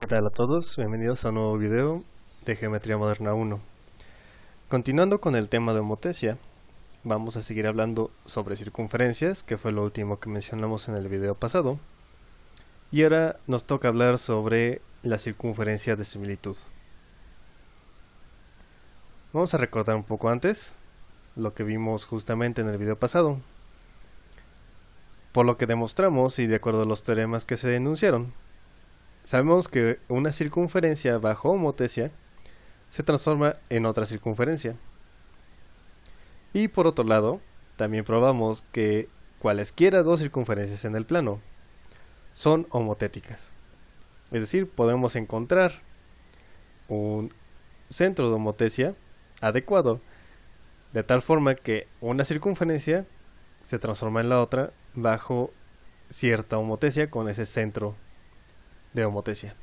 ¿Qué tal a todos? Bienvenidos a un nuevo video de Geometría Moderna 1. Continuando con el tema de homotesia, vamos a seguir hablando sobre circunferencias, que fue lo último que mencionamos en el video pasado. Y ahora nos toca hablar sobre la circunferencia de similitud. Vamos a recordar un poco antes lo que vimos justamente en el video pasado. Por lo que demostramos, y de acuerdo a los teoremas que se enunciaron, sabemos que una circunferencia bajo homotesia se transforma en otra circunferencia. Y por otro lado, también probamos que cualesquiera dos circunferencias en el plano son homotéticas. Es decir, podemos encontrar un centro de homotesia adecuado de tal forma que una circunferencia se transforma en la otra bajo cierta homotesia con ese centro de homotesia.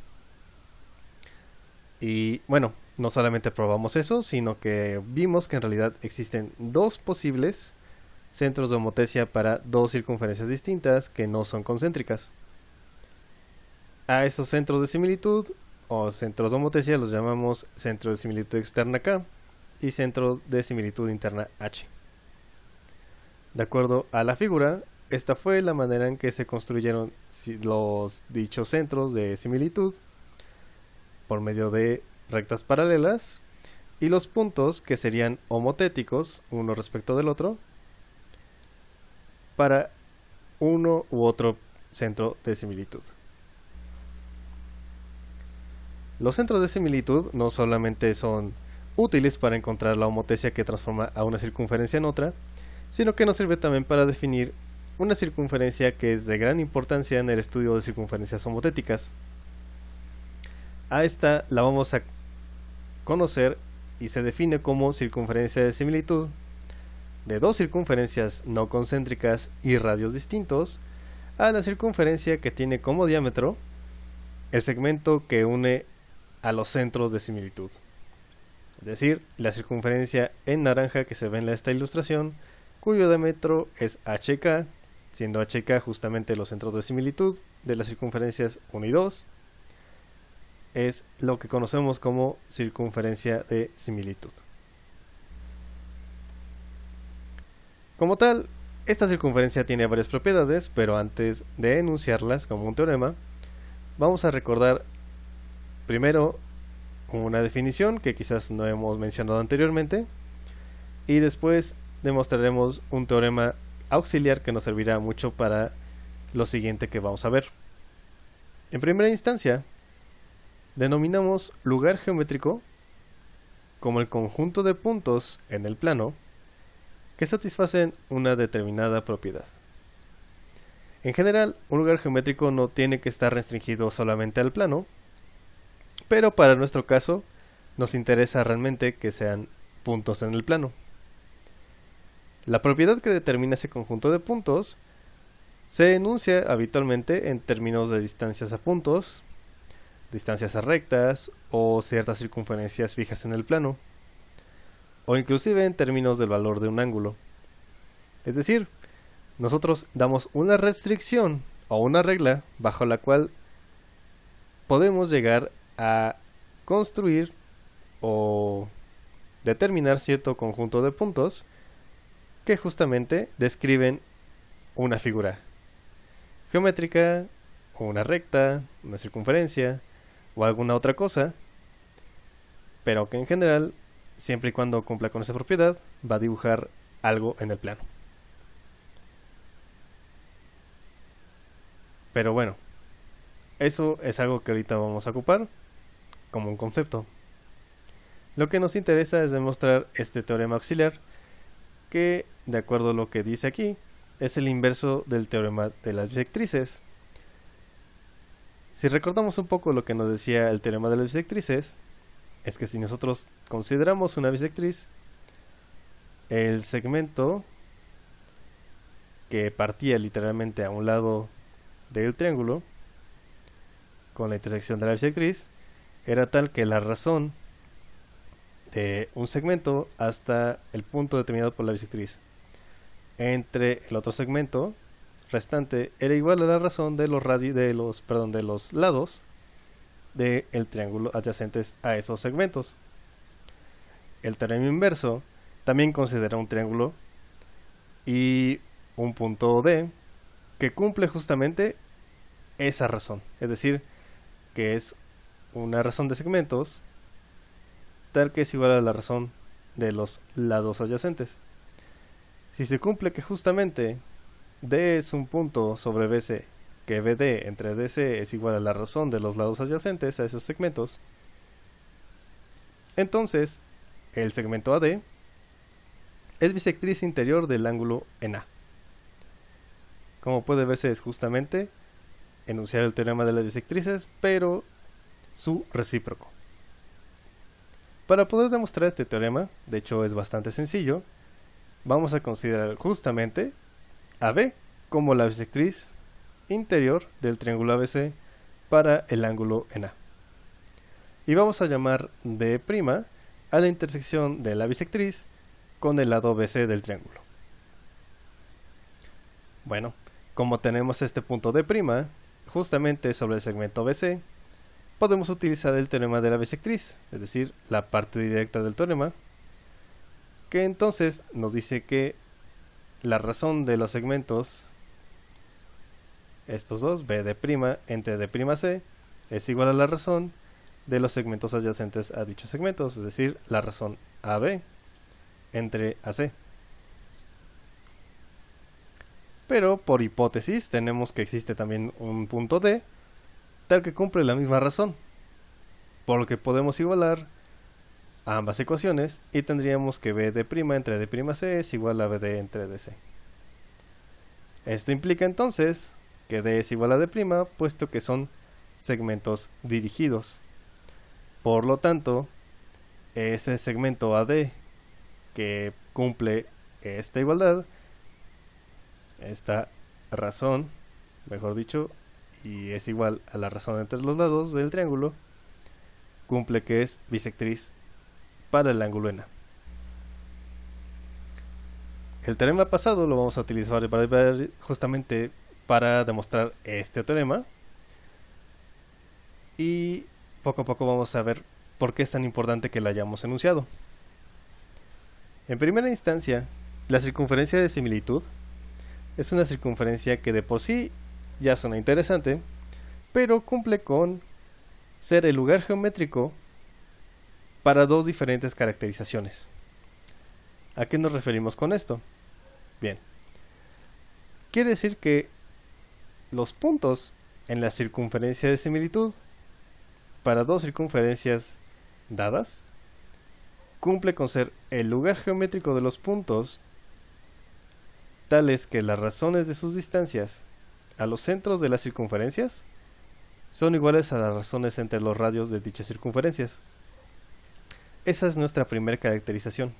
Y bueno, no solamente probamos eso, sino que vimos que en realidad existen dos posibles centros de homotesia para dos circunferencias distintas que no son concéntricas. A esos centros de similitud o centros de homotesia los llamamos centro de similitud externa K y centro de similitud interna H. De acuerdo a la figura, esta fue la manera en que se construyeron los dichos centros de similitud por medio de rectas paralelas y los puntos que serían homotéticos uno respecto del otro para uno u otro centro de similitud. Los centros de similitud no solamente son útiles para encontrar la homotesia que transforma a una circunferencia en otra, sino que nos sirve también para definir una circunferencia que es de gran importancia en el estudio de circunferencias homotéticas. A esta la vamos a conocer y se define como circunferencia de similitud de dos circunferencias no concéntricas y radios distintos a la circunferencia que tiene como diámetro el segmento que une a los centros de similitud. Es decir, la circunferencia en naranja que se ve en esta ilustración, cuyo diámetro es HK, siendo HK justamente los centros de similitud de las circunferencias 1 y 2, es lo que conocemos como circunferencia de similitud. Como tal, esta circunferencia tiene varias propiedades, pero antes de enunciarlas como un teorema, vamos a recordar primero una definición que quizás no hemos mencionado anteriormente, y después demostraremos un teorema auxiliar que nos servirá mucho para lo siguiente que vamos a ver. En primera instancia, denominamos lugar geométrico como el conjunto de puntos en el plano que satisfacen una determinada propiedad. En general, un lugar geométrico no tiene que estar restringido solamente al plano, pero para nuestro caso nos interesa realmente que sean puntos en el plano. La propiedad que determina ese conjunto de puntos se enuncia habitualmente en términos de distancias a puntos, distancias a rectas o ciertas circunferencias fijas en el plano, o inclusive en términos del valor de un ángulo. Es decir, nosotros damos una restricción o una regla bajo la cual podemos llegar a construir o determinar cierto conjunto de puntos que justamente describen una figura geométrica, o una recta, una circunferencia o alguna otra cosa, pero que en general, siempre y cuando cumpla con esa propiedad, va a dibujar algo en el plano. Pero bueno, eso es algo que ahorita vamos a ocupar como un concepto. Lo que nos interesa es demostrar este teorema auxiliar que, de acuerdo a lo que dice aquí, es el inverso del teorema de las bisectrices. Si recordamos un poco lo que nos decía el teorema de las bisectrices, es que si nosotros consideramos una bisectriz, el segmento que partía literalmente a un lado del triángulo con la intersección de la bisectriz era tal que la razón de un segmento hasta el punto determinado por la bisectriz entre el otro segmento restante era igual a la razón de los lados del triángulo adyacentes a esos segmentos. El teorema inverso también considera un triángulo y un punto D que cumple justamente esa razón, es decir, que es una razón de segmentos tal que es igual a la razón de los lados adyacentes. Si se cumple que justamente D es un punto sobre BC, que BD entre DC es igual a la razón de los lados adyacentes a esos segmentos, entonces el segmento AD es bisectriz interior del ángulo en A. Como puede verse, es justamente enunciar el teorema de las bisectrices, pero su recíproco. Para poder demostrar este teorema, de hecho es bastante sencillo, vamos a considerar justamente AB como la bisectriz interior del triángulo ABC para el ángulo en A. Y vamos a llamar D' a la intersección de la bisectriz con el lado BC del triángulo. Bueno, como tenemos este punto D', justamente sobre el segmento BC, podemos utilizar el teorema de la bisectriz, es decir, la parte directa del teorema, que entonces nos dice que la razón de los segmentos, estos dos, BD' entre D'C, es igual a la razón de los segmentos adyacentes a dichos segmentos, es decir, la razón AB entre AC. Pero por hipótesis tenemos que existe también un punto D tal que cumple la misma razón, por lo que podemos igualar a ambas ecuaciones y tendríamos que BD' entre D'C es igual a BD entre DC. Esto implica entonces que D es igual a D', puesto que son segmentos dirigidos. Por lo tanto, ese segmento AD que cumple esta igualdad, esta razón, mejor dicho, y es igual a la razón entre los lados del triángulo, cumple que es bisectriz para el ángulo en A. El teorema pasado lo vamos a utilizar justamente para demostrar este teorema, y poco a poco vamos a ver por qué es tan importante que lo hayamos enunciado. En primera instancia, la circunferencia de similitud es una circunferencia que de por sí ya suena interesante, pero cumple con ser el lugar geométrico para dos diferentes caracterizaciones. ¿A qué nos referimos con esto? Bien, quiere decir que los puntos en la circunferencia de similitud para dos circunferencias dadas cumple con ser el lugar geométrico de los puntos tales que las razones de sus distancias a los centros de las circunferencias son iguales a las razones entre los radios de dichas circunferencias. Esa es nuestra primera caracterización.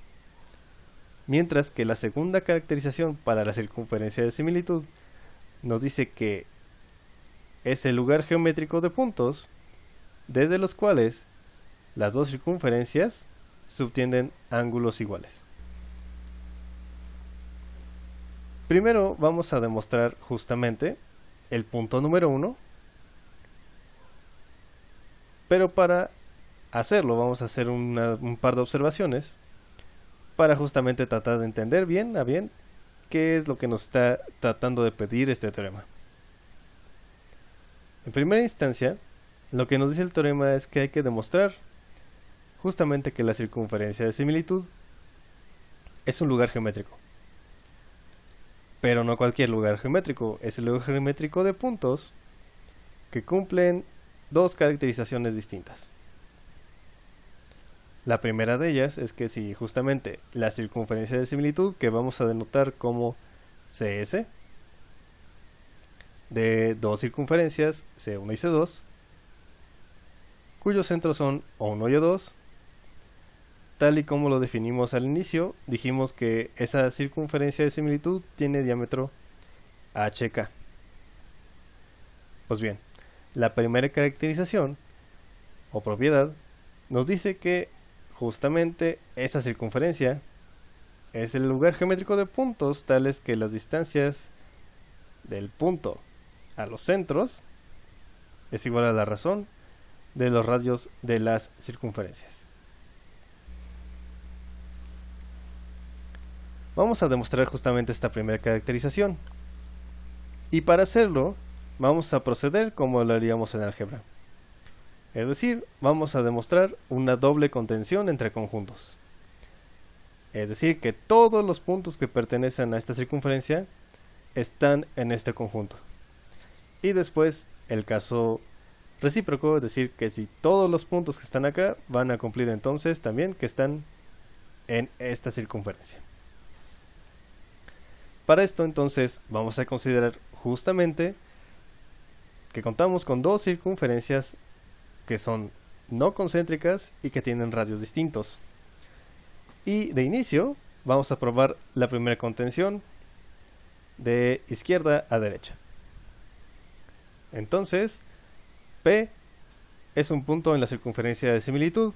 Mientras que la segunda caracterización para la circunferencia de similitud nos dice que es el lugar geométrico de puntos desde los cuales las dos circunferencias subtienden ángulos iguales. Primero vamos a demostrar justamente el punto número 1, pero para hacerlo vamos a hacer un par de observaciones para justamente tratar de entender bien a bien qué es lo que nos está tratando de pedir este teorema. En primera instancia, lo que nos dice el teorema es que hay que demostrar justamente que la circunferencia de similitud es un lugar geométrico. Pero no cualquier lugar geométrico, es el lugar geométrico de puntos que cumplen dos caracterizaciones distintas. La primera de ellas es que si justamente la circunferencia de similitud, que vamos a denotar como CS, de dos circunferencias, C1 y C2, cuyos centros son O1 y O2, tal y como lo definimos al inicio, dijimos que esa circunferencia de similitud tiene diámetro HK. Pues bien, la primera caracterización o propiedad nos dice que justamente esa circunferencia es el lugar geométrico de puntos tales que las distancias del punto a los centros es igual a la razón de los radios de las circunferencias. Vamos a demostrar justamente esta primera caracterización. Y para hacerlo, vamos a proceder como lo haríamos en álgebra. Es decir, vamos a demostrar una doble contención entre conjuntos. Es decir, que todos los puntos que pertenecen a esta circunferencia están en este conjunto. Y después, el caso recíproco, es decir, que si todos los puntos que están acá van a cumplir entonces también que están en esta circunferencia. Para esto entonces vamos a considerar justamente que contamos con dos circunferencias que son no concéntricas y que tienen radios distintos. Y de inicio vamos a probar la primera contención de izquierda a derecha. Entonces, P es un punto en la circunferencia de similitud.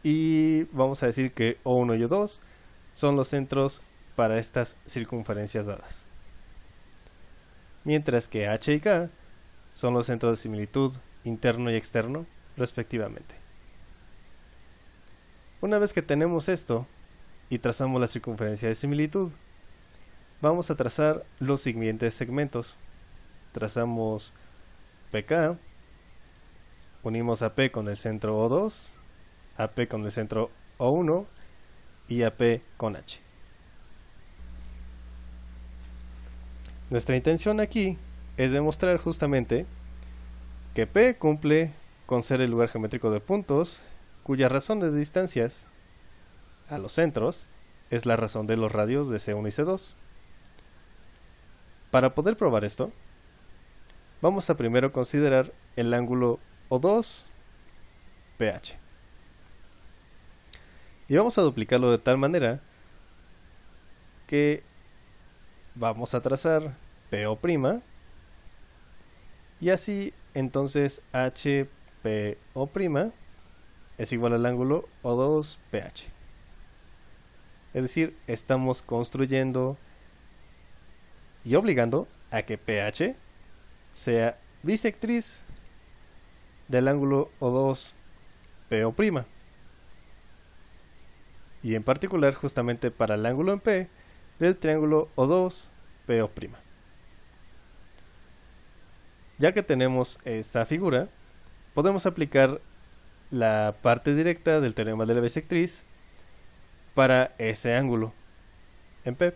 Y vamos a decir que O1 y O2 son los centros para estas circunferencias dadas. Mientras que H y K son los centros de similitud interno y externo, respectivamente. Una vez que tenemos esto y trazamos la circunferencia de similitud, vamos a trazar los siguientes segmentos. Trazamos PK, unimos a P con el centro O2, a P con el centro O1 y a P con H. Nuestra intención aquí es demostrar justamente que P cumple con ser el lugar geométrico de puntos cuya razón de distancias a los centros es la razón de los radios de C1 y C2. Para poder probar esto, vamos a primero considerar el ángulo O2 PH. Y vamos a duplicarlo de tal manera que vamos a trazar PO' y así entonces HPO' es igual al ángulo O2PH. Es decir, estamos construyendo y obligando a que PH sea bisectriz del ángulo O2PO'. Y en particular justamente para el ángulo en P del triángulo O2PO'. Ya que tenemos esta figura, podemos aplicar la parte directa del teorema de la bisectriz para ese ángulo en P.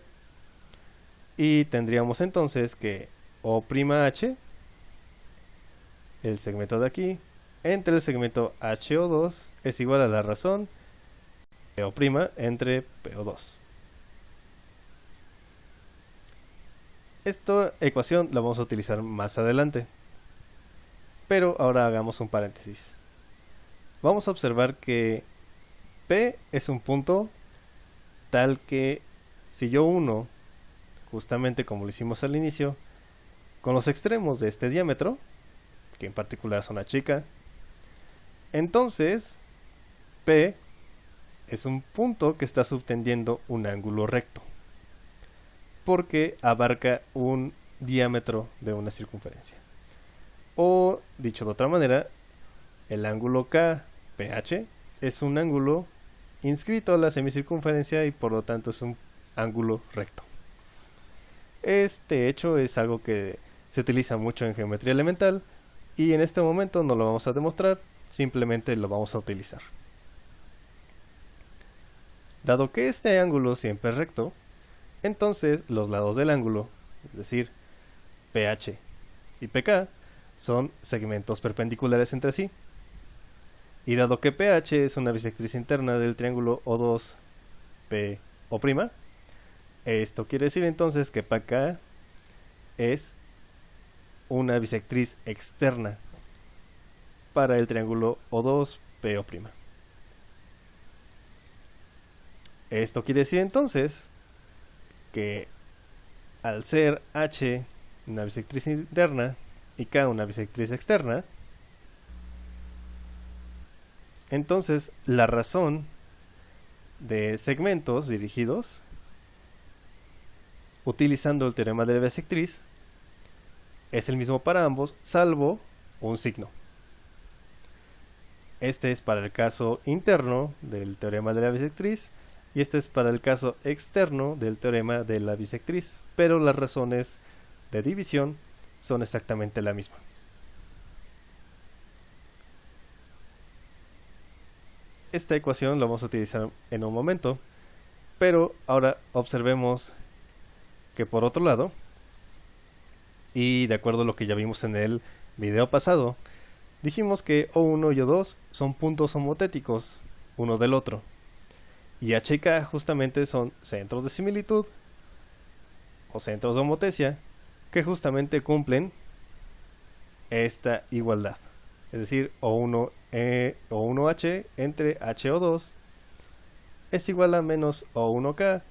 Y tendríamos entonces que O'H, el segmento de aquí, entre el segmento HO2 es igual a la razón PO' entre PO2. Esta ecuación la vamos a utilizar más adelante, pero ahora hagamos un paréntesis. Vamos a observar que P es un punto tal que si yo uno, justamente como lo hicimos al inicio, con los extremos de este diámetro, que en particular son H y K, entonces P es un punto que está subtendiendo un ángulo recto, porque abarca un diámetro de una circunferencia. O, dicho de otra manera, el ángulo KPH es un ángulo inscrito a la semicircunferencia y por lo tanto es un ángulo recto. Este hecho es algo que se utiliza mucho en geometría elemental y en este momento no lo vamos a demostrar, simplemente lo vamos a utilizar. Dado que este ángulo siempre es recto, entonces los lados del ángulo, es decir, PH y PK, son segmentos perpendiculares entre sí. Y dado que PH es una bisectriz interna del triángulo O2PO', esto quiere decir entonces que PK es una bisectriz externa para el triángulo O2PO'. Esto quiere decir entonces que al ser H una bisectriz interna y K una bisectriz externa, entonces la razón de segmentos dirigidos utilizando el teorema de la bisectriz es el mismo para ambos, salvo un signo. Este es para el caso interno del teorema de la bisectriz y este es para el caso externo del teorema de la bisectriz, pero las razones de división son exactamente la misma. Esta ecuación la vamos a utilizar en un momento, pero ahora observemos que por otro lado, y de acuerdo a lo que ya vimos en el video pasado, dijimos que O1 y O2 son puntos homotéticos uno del otro, y H y K justamente son centros de similitud o centros de homotecia que justamente cumplen esta igualdad. Es decir, O1H entre HO2 es igual a menos O1K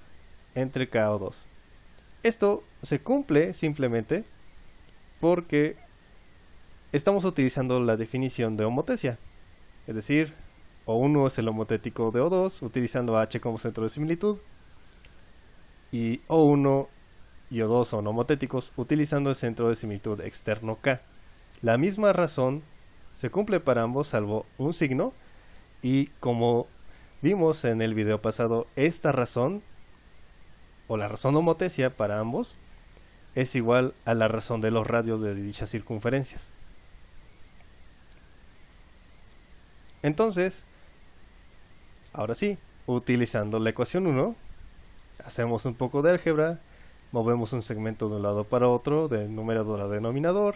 entre KO2. Esto se cumple simplemente porque estamos utilizando la definición de homotecia. Es decir, O1 es el homotético de O2 utilizando H como centro de similitud y O1 y O2 son homotéticos utilizando el centro de similitud externo K. La misma razón se cumple para ambos salvo un signo, y como vimos en el video pasado, esta razón o la razón homotecia para ambos es igual a la razón de los radios de dichas circunferencias. Entonces, ahora sí, utilizando la ecuación 1, hacemos un poco de álgebra, movemos un segmento de un lado para otro, del numerador a denominador,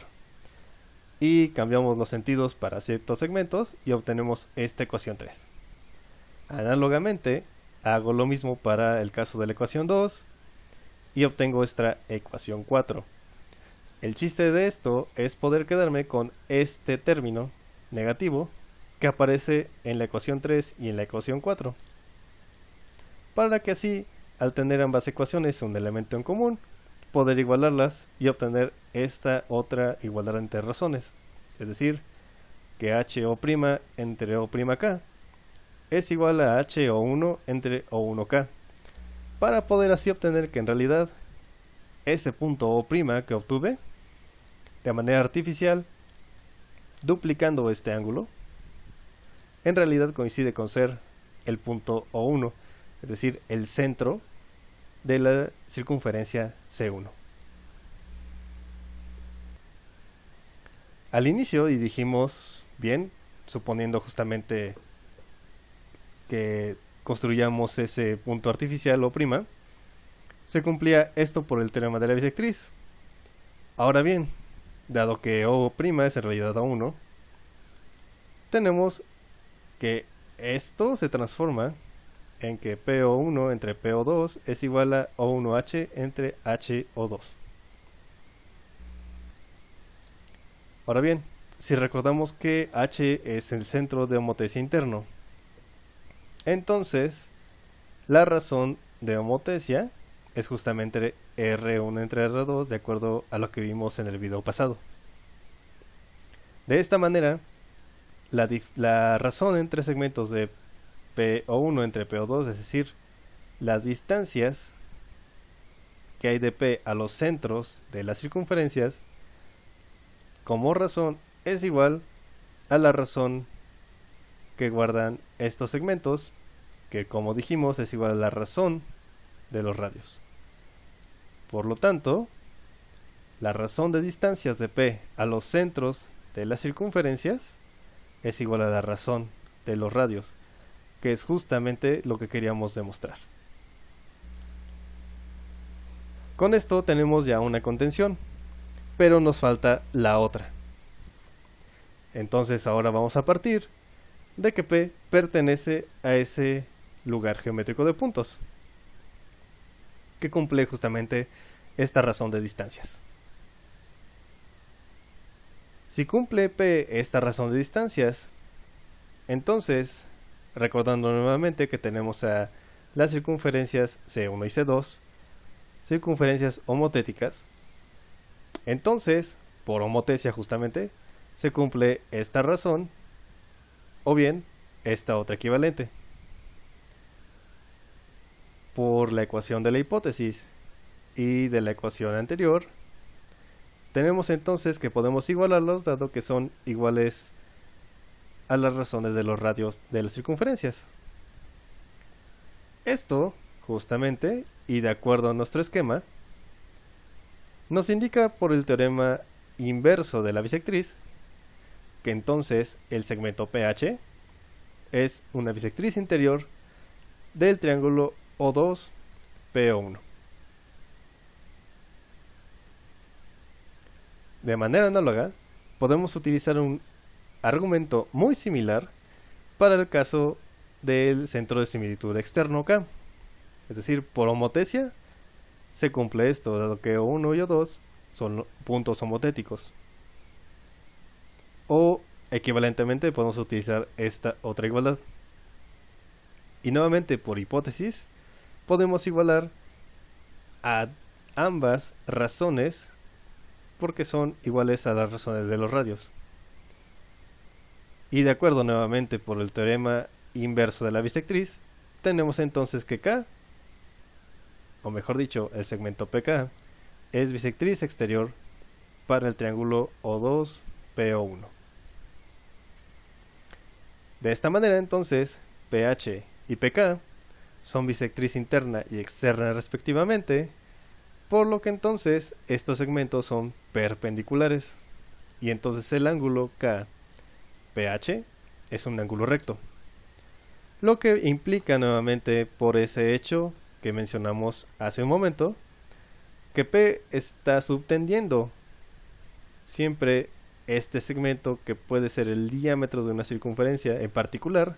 y cambiamos los sentidos para ciertos segmentos y obtenemos esta ecuación 3. Análogamente, hago lo mismo para el caso de la ecuación 2 y obtengo esta ecuación 4. El chiste de esto es poder quedarme con este término negativo que aparece en la ecuación 3 y en la ecuación 4, para que así, al tener ambas ecuaciones un elemento en común, poder igualarlas y obtener esta otra igualdad entre razones, es decir, que HO' entre O'K es igual a HO1 entre O1K, para poder así obtener que en realidad ese punto O' que obtuve de manera artificial, duplicando este ángulo, en realidad coincide con ser el punto O1, es decir, el centro de la circunferencia C1. Al inicio, y dijimos bien, suponiendo justamente que construyamos ese punto artificial O', se cumplía esto por el teorema de la bisectriz. Ahora bien, dado que O' es en realidad O1, tenemos que esto se transforma en que PO1 entre PO2 es igual a O1H entre HO2. Ahora bien, si recordamos que H es el centro de homotecia interno, entonces la razón de homotecia es justamente R1 entre R2 de acuerdo a lo que vimos en el video pasado. De esta manera, la razón entre segmentos de PO1 entre PO2, es decir, las distancias que hay de P a los centros de las circunferencias, como razón es igual a la razón que guardan estos segmentos, que como dijimos es igual a la razón de los radios. Por lo tanto, la razón de distancias de P a los centros de las circunferencias es igual a la razón de los radios, que es justamente lo que queríamos demostrar. Con esto tenemos ya una contención, pero nos falta la otra. Entonces ahora vamos a partir de que P pertenece a ese lugar geométrico de puntos, que cumple justamente esta razón de distancias. Si cumple P esta razón de distancias, entonces, recordando nuevamente que tenemos a las circunferencias C1 y C2, circunferencias homotéticas, entonces, por homotecia justamente, se cumple esta razón, o bien, esta otra equivalente. Por la ecuación de la hipótesis y de la ecuación anterior, Tenemos entonces que podemos igualarlos dado que son iguales a las razones de los radios de las circunferencias. Esto, justamente, y de acuerdo a nuestro esquema, nos indica por el teorema inverso de la bisectriz que entonces el segmento PH es una bisectriz interior del triángulo O2 PO1. De manera análoga, podemos utilizar un argumento muy similar para el caso del centro de similitud externo K. Es decir, por homotesia se cumple esto, dado que O1 y O2 son puntos homotéticos. O equivalentemente podemos utilizar esta otra igualdad. Y nuevamente por hipótesis podemos igualar a ambas razones porque son iguales a las razones de los radios. Y de acuerdo nuevamente por el teorema inverso de la bisectriz, tenemos entonces que K, o mejor dicho, el segmento PK, es bisectriz exterior para el triángulo O2 PO1. De esta manera entonces, PH y PK son bisectriz interna y externa respectivamente, por lo que entonces estos segmentos son perpendiculares, y entonces el ángulo KPH es un ángulo recto, lo que implica nuevamente por ese hecho que mencionamos hace un momento, que P está subtendiendo siempre este segmento que puede ser el diámetro de una circunferencia, en particular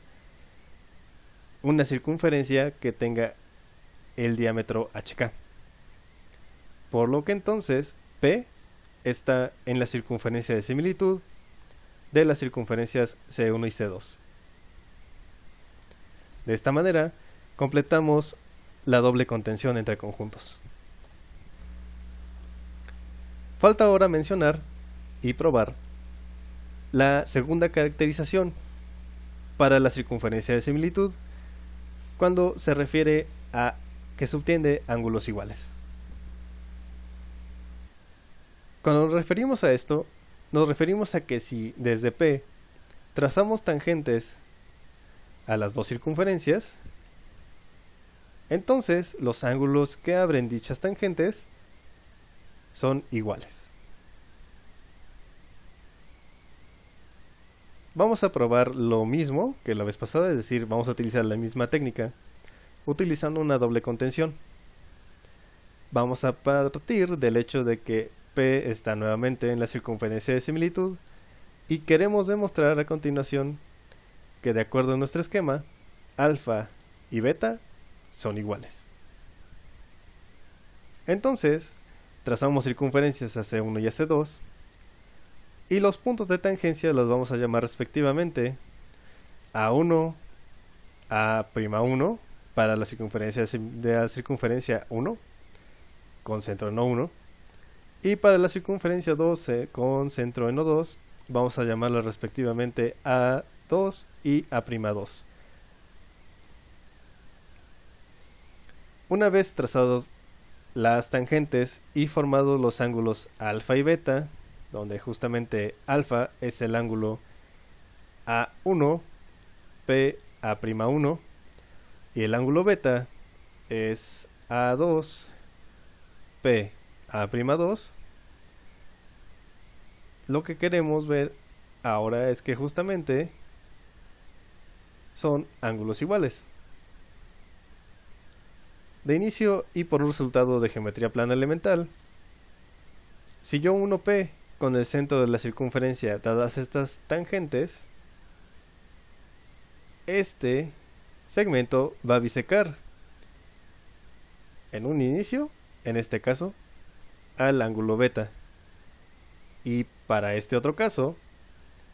una circunferencia que tenga el diámetro HK. Por lo que entonces P está en la circunferencia de similitud de las circunferencias C1 y C2. De esta manera completamos la doble contención entre conjuntos. Falta ahora mencionar y probar la segunda caracterización para la circunferencia de similitud cuando se refiere a que subtiende ángulos iguales. Cuando nos referimos a esto, nos referimos a que si desde P trazamos tangentes a las dos circunferencias, entonces los ángulos que abren dichas tangentes son iguales. Vamos a probar lo mismo que la vez pasada, es decir, vamos a utilizar la misma técnica utilizando una doble contención. Vamos a partir del hecho de que P está nuevamente en la circunferencia de similitud y queremos demostrar a continuación que de acuerdo a nuestro esquema, alfa y beta son iguales. Entonces, trazamos circunferencias a C1 y a C2 y los puntos de tangencia los vamos a llamar respectivamente A1, A'1 para la circunferencia de la circunferencia 1 con centro en O1, y para la circunferencia 12 con centro en O2 vamos a llamarlas respectivamente A2 y A'2. Una vez trazados las tangentes y formados los ángulos alfa y beta, donde justamente alfa es el ángulo A1 P A'1 y el ángulo beta es A2 P A'2, lo que queremos ver ahora es que justamente son ángulos iguales. De inicio y por un resultado de geometría plana elemental, si yo uno P con el centro de la circunferencia dadas estas tangentes, este segmento va a bisecar en un inicio, en este caso, al ángulo beta, y para este otro caso,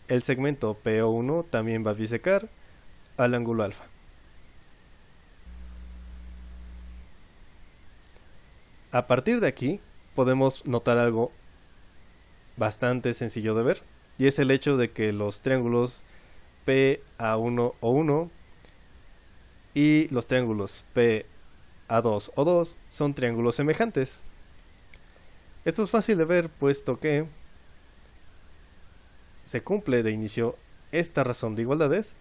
el segmento PO1 también va a bisecar al ángulo alfa. A partir de aquí podemos notar algo bastante sencillo de ver, y es el hecho de que los triángulos PA1O1 y los triángulos PA2O2 son triángulos semejantes. Esto es fácil de ver puesto que se cumple de inicio esta razón de igualdades,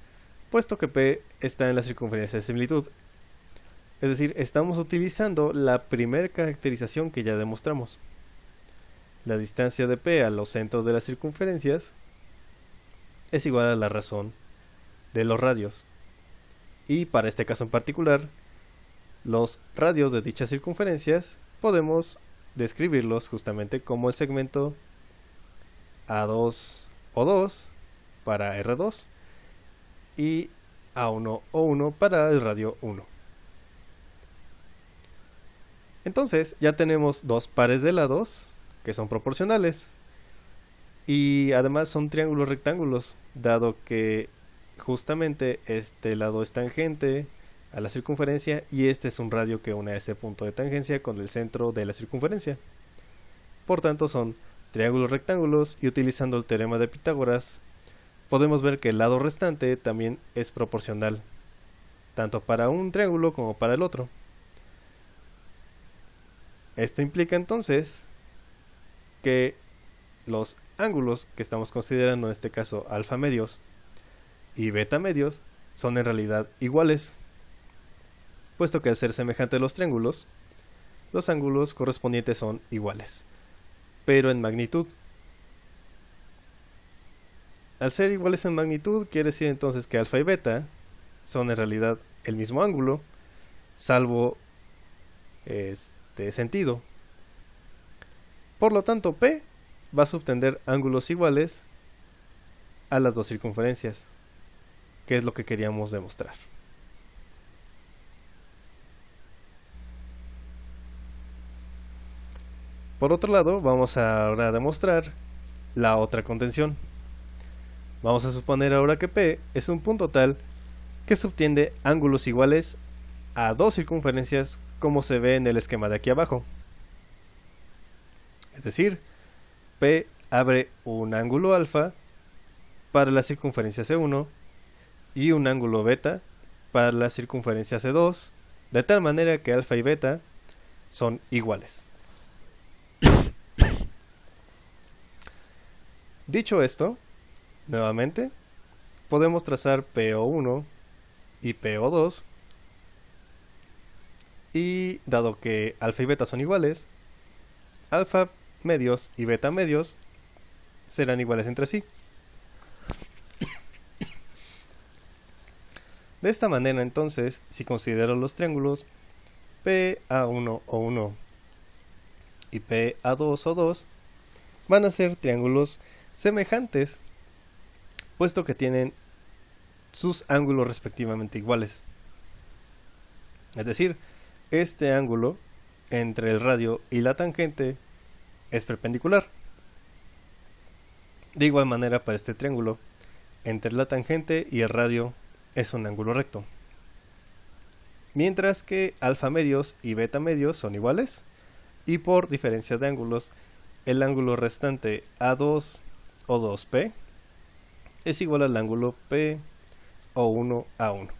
puesto que P está en la circunferencia de similitud. Es decir, estamos utilizando la primera caracterización que ya demostramos. La distancia de P a los centros de las circunferencias es igual a la razón de los radios. Y para este caso en particular, los radios de dichas circunferencias podemos describirlos justamente como el segmento A2 O2 para R2 y A1 O1 para el radio 1. Entonces ya tenemos dos pares de lados que son proporcionales y además son triángulos rectángulos, dado que justamente este lado es tangente a la circunferencia y este es un radio que une a ese punto de tangencia con el centro de la circunferencia. Por tanto son triángulos rectángulos y utilizando el teorema de Pitágoras podemos ver que el lado restante también es proporcional, tanto para un triángulo como para el otro. Esto implica entonces que los ángulos que estamos considerando en este caso alfa medios y beta medios son en realidad iguales, puesto que al ser semejantes los triángulos, los ángulos correspondientes son iguales, pero en magnitud. Al ser iguales en magnitud quiere decir entonces que alfa y beta son en realidad el mismo ángulo, salvo sentido. Por lo tanto, P va a subtender ángulos iguales a las dos circunferencias, que es lo que queríamos demostrar. Por otro lado, vamos ahora a demostrar la otra contención. Vamos a suponer ahora que P es un punto tal que subtiende ángulos iguales a dos circunferencias como se ve en el esquema de aquí abajo. Es decir, P abre un ángulo alfa para la circunferencia C1 y un ángulo beta para la circunferencia C2, de tal manera que alfa y beta son iguales. Dicho esto, nuevamente, podemos trazar PO1 y PO2 y dado que alfa y beta son iguales, alfa medios y beta medios serán iguales entre sí. De esta manera entonces, si considero los triángulos PA1O1 y PA2O2 van a ser triángulos semejantes, puesto que tienen sus ángulos respectivamente iguales. Es decir, este ángulo entre el radio y la tangente es perpendicular. De igual manera para este triángulo, entre la tangente y el radio es un ángulo recto. Mientras que alfa medios y beta medios son iguales, y por diferencia de ángulos, el ángulo restante A2 o 2P es igual al ángulo P o 1A1.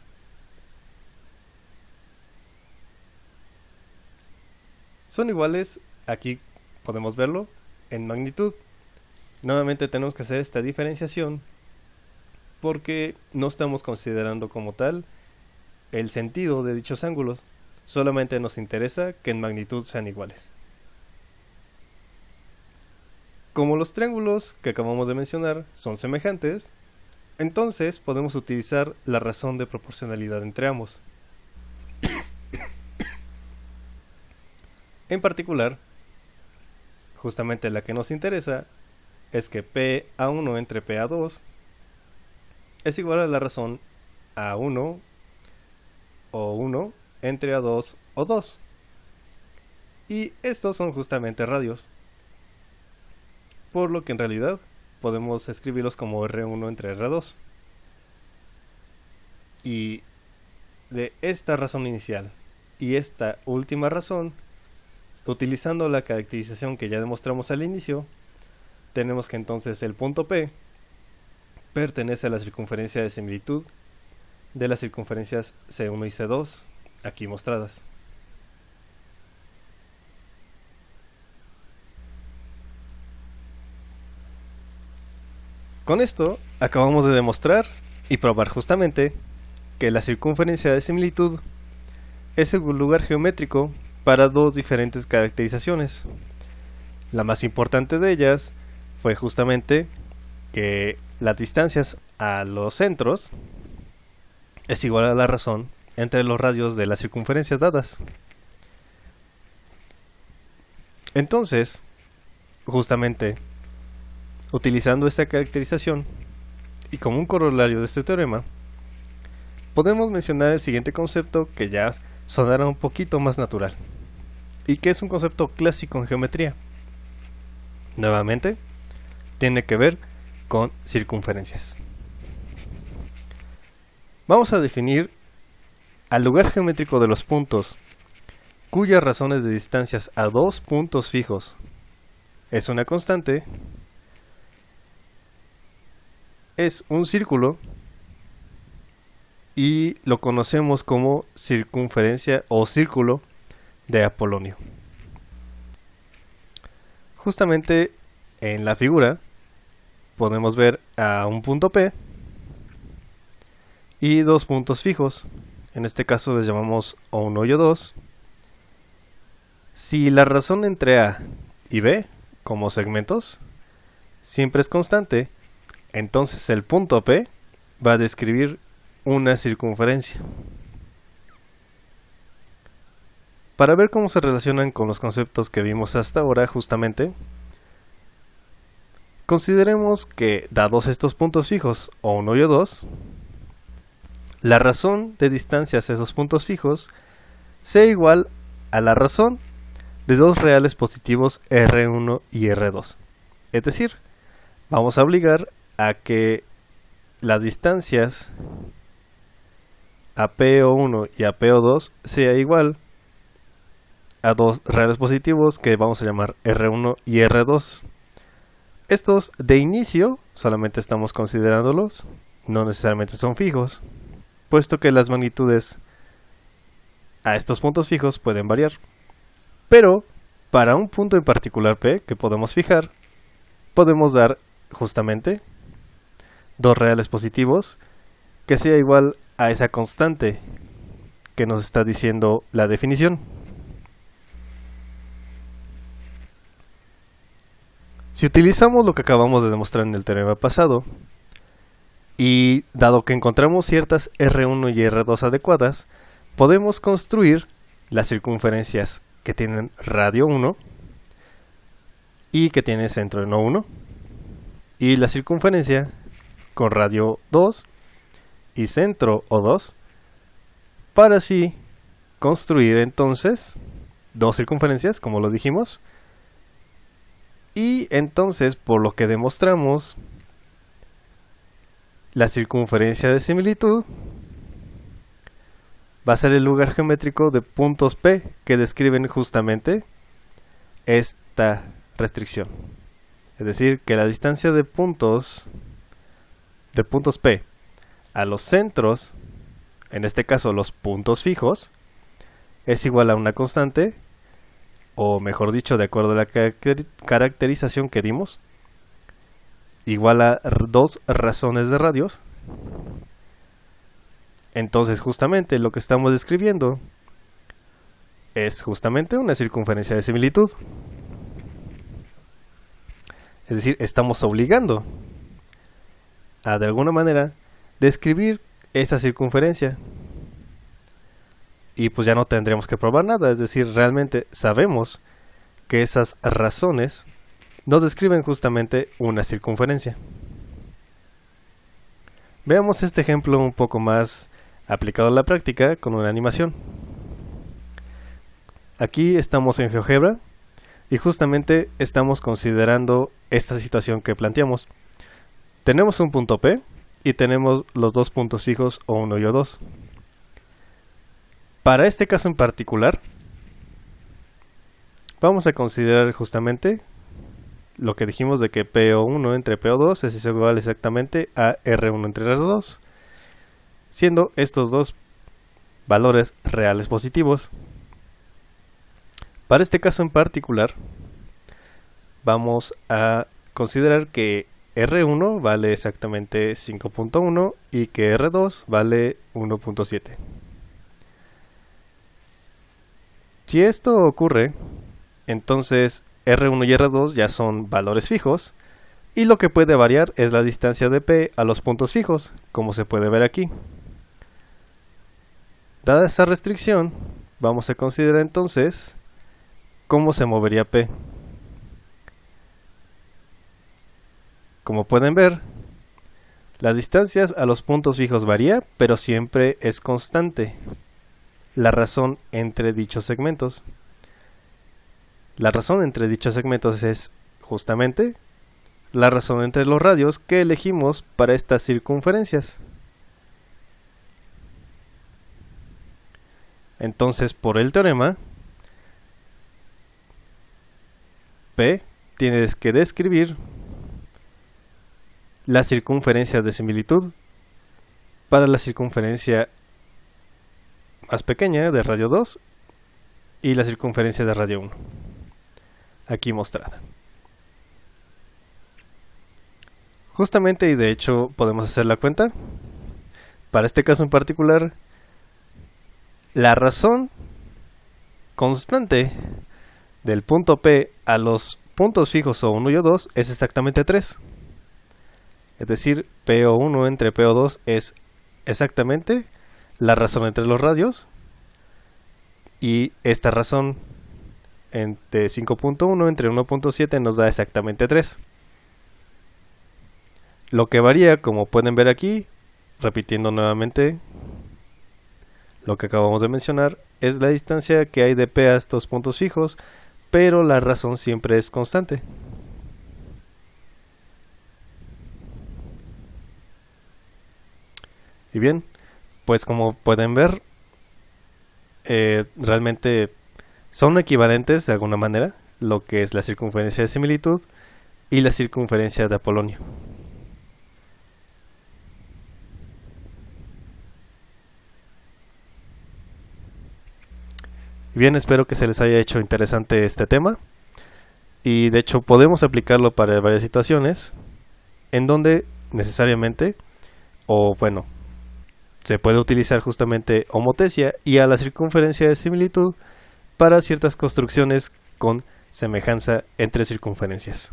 Son iguales, aquí podemos verlo, en magnitud. Nuevamente tenemos que hacer esta diferenciación porque no estamos considerando como tal el sentido de dichos ángulos, solamente nos interesa que en magnitud sean iguales. Como los triángulos que acabamos de mencionar son semejantes, entonces podemos utilizar la razón de proporcionalidad entre ambos. En particular, justamente la que nos interesa es que PA1 entre PA2 es igual a la razón A1 o 1 entre A2 o 2. Y estos son justamente radios, por lo que en realidad podemos escribirlos como R1 entre R2. Y de esta razón inicial y esta última razón, utilizando la caracterización que ya demostramos al inicio, tenemos que entonces el punto P pertenece a la circunferencia de similitud de las circunferencias C1 y C2 aquí mostradas. Con esto acabamos de demostrar y probar justamente que la circunferencia de similitud es un lugar geométrico para dos diferentes caracterizaciones. La más importante de ellas fue justamente que las distancias a los centros es igual a la razón entre los radios de las circunferencias dadas. Entonces, justamente, utilizando esta caracterización y como un corolario de este teorema, podemos mencionar el siguiente concepto que ya sonará un poquito más natural y que es un concepto clásico en geometría. Nuevamente, tiene que ver con circunferencias. Vamos a definir al lugar geométrico de los puntos cuyas razones de distancias a dos puntos fijos es una constante, es un círculo y lo conocemos como circunferencia o círculo de Apolonio. Justamente en la figura podemos ver a un punto P y dos puntos fijos. En este caso les llamamos O1 y O2. Si la razón entre A y B como segmentos siempre es constante, entonces el punto P va a describir una circunferencia. Para ver cómo se relacionan con los conceptos que vimos hasta ahora, justamente, consideremos que, dados estos puntos fijos, O1 y O2, la razón de distancias a esos puntos fijos sea igual a la razón de dos reales positivos R1 y R2. Es decir, vamos a obligar a que las distancias a PO1 y a PO2 sea igual a dos reales positivos que vamos a llamar R1 y R2. Estos de inicio solamente estamos considerándolos, no necesariamente son fijos, puesto que las magnitudes a estos puntos fijos pueden variar. Pero para un punto en particular P que podemos fijar, podemos dar justamente dos reales positivos que sea igual a esa constante que nos está diciendo la definición. Si utilizamos lo que acabamos de demostrar en el teorema pasado, y dado que encontramos ciertas R1 y R2 adecuadas, podemos construir las circunferencias que tienen radio 1 y que tiene centro en O1, y la circunferencia con radio 2 y centro O2, para así construir entonces dos circunferencias, como lo dijimos. Y entonces, por lo que demostramos, la circunferencia de similitud va a ser el lugar geométrico de puntos P que describen justamente esta restricción. Es decir, que la distancia de puntos P a los centros, en este caso los puntos fijos, es igual a una constante, o mejor dicho, de acuerdo a la caracterización que dimos, igual a dos razones de radios. Entonces justamente lo que estamos describiendo es justamente una circunferencia de similitud. Es decir, estamos obligando a de alguna manera describir esa circunferencia. Y pues ya no tendremos que probar nada, es decir, realmente sabemos que esas razones nos describen justamente una circunferencia. Veamos este ejemplo un poco más aplicado a la práctica con una animación. Aquí estamos en GeoGebra y justamente estamos considerando esta situación que planteamos. Tenemos un punto P y tenemos los dos puntos fijos O1 y O2. Para este caso en particular, vamos a considerar justamente lo que dijimos de que PO1 entre PO2 es igual exactamente a R1 entre R2, siendo estos dos valores reales positivos. Para este caso en particular, vamos a considerar que R1 vale exactamente 5.1 y que R2 vale 1.7. Si esto ocurre, entonces R1 y R2 ya son valores fijos, y lo que puede variar es la distancia de P a los puntos fijos, como se puede ver aquí. Dada esta restricción, vamos a considerar entonces cómo se movería P. Como pueden ver, las distancias a los puntos fijos varía, pero siempre es constante la razón entre dichos segmentos. La razón entre dichos segmentos es justamente la razón entre los radios que elegimos para estas circunferencias. Entonces, por el teorema, P tienes que describir la circunferencia de similitud para la circunferencia más pequeña de radio 2 y la circunferencia de radio 1, aquí mostrada. Justamente, y de hecho podemos hacer la cuenta. Para este caso en particular, la razón constante del punto P a los puntos fijos O1 y O2 es exactamente 3. Es decir, PO1 entre PO2 es exactamente la razón entre los radios, y esta razón entre 5.1 entre 1.7 nos da exactamente 3. Lo que varía, como pueden ver aquí, repitiendo nuevamente lo que acabamos de mencionar, es la distancia que hay de P a estos puntos fijos, pero la razón siempre es constante. Y bien, pues como pueden ver, realmente son equivalentes de alguna manera lo que es la circunferencia de similitud y la circunferencia de Apolonio. Bien, espero que se les haya hecho interesante este tema, y de hecho podemos aplicarlo para varias situaciones en donde necesariamente, o bueno, se puede utilizar justamente homotesia y a la circunferencia de similitud para ciertas construcciones con semejanza entre circunferencias.